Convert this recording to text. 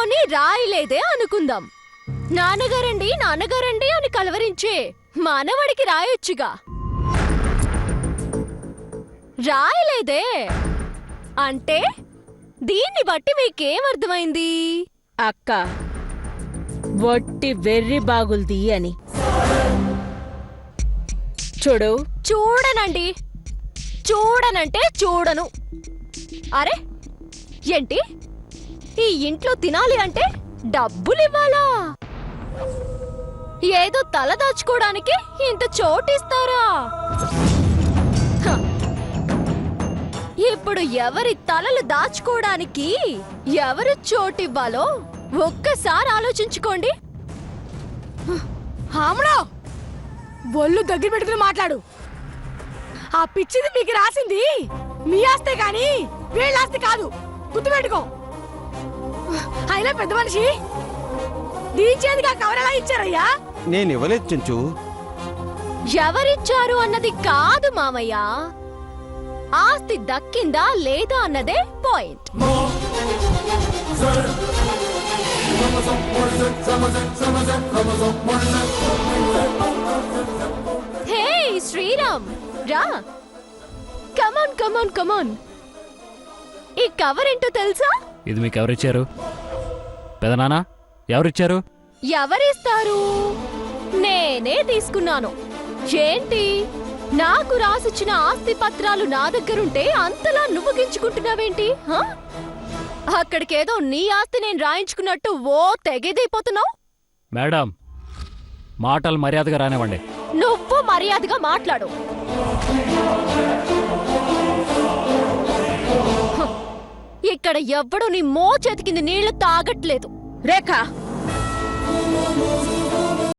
పోనీ రాయలేదే అనుకుందాం. నాన్నగారండి నాన్నగారండి అని కలవరించే మనవడికి రాయొచ్చుగా. రాయలేదే అంటే దీన్ని బట్టి మీకేమర్థమైంది? అక్క వట్టి వెర్రి బాగుల్ది అని. చూడు. చూడనండి, చూడనంటే చూడను. అరే ఏంటి, ఈ ఇంట్లో తినాలి అంటే డబ్బులివ్వాలా? ఏదో తల దాచుకోవడానికి ఇంత చోటిస్తారా? హ. ఇప్పుడు ఎవరి తలలు దాచుకోవడానికి ఎవరు చోటివ్వాలో ఒక్కసారి ఆలోచించుకోండి. హామడో బొల్లు దగ్గర పెట్టుకుని మాట్లాడు. ఆ పిచ్చిది మీకు రాసింది మీ ఆస్తే గాని వీళ్ళ ఆస్తి కాదు, గుర్తుపెట్టుకో. అయినా పెద్ద మనిషి దీచేదిగా కవర్ ఎలా ఇచ్చారయ్యా? నేను ఇవ్వలేదు చెంచు. ఎవరిచ్చారు అన్నది కాదు మామయ్య, ఆస్తి దక్కిందా లేదా అన్నదే పాయింట్. హే శ్రీరామ్ రా, కమాన్ కమాన్ కమాన్. ఈ కవర్ ఏంటో తెలుసా? ఇది మీకు ఎవరిచ్చారు? పెదనానా ఎవరిచ్చారు? ఎవరిస్తారు? నేనే తీసుకున్నాను. ఏంటి, నాకు రాసిచ్చిన ఆస్తి పత్రాలు నా దగ్గరుంటే అంతలా నువ్వు గించుకుంటున్నావేంటి? అక్కడికేదో నీ ఆస్తి నేను రాయించుకున్నట్టు ఓ తెగేదైపోతున్నావు. మేడం, మాటలు మర్యాదగా రానివ్వండి. నువ్వు మర్యాదగా మాట్లాడు. ఇక్కడ ఎవ్వడూ నీ మో చేతికింది నీళ్లు తాగట్లేదు. రేఖ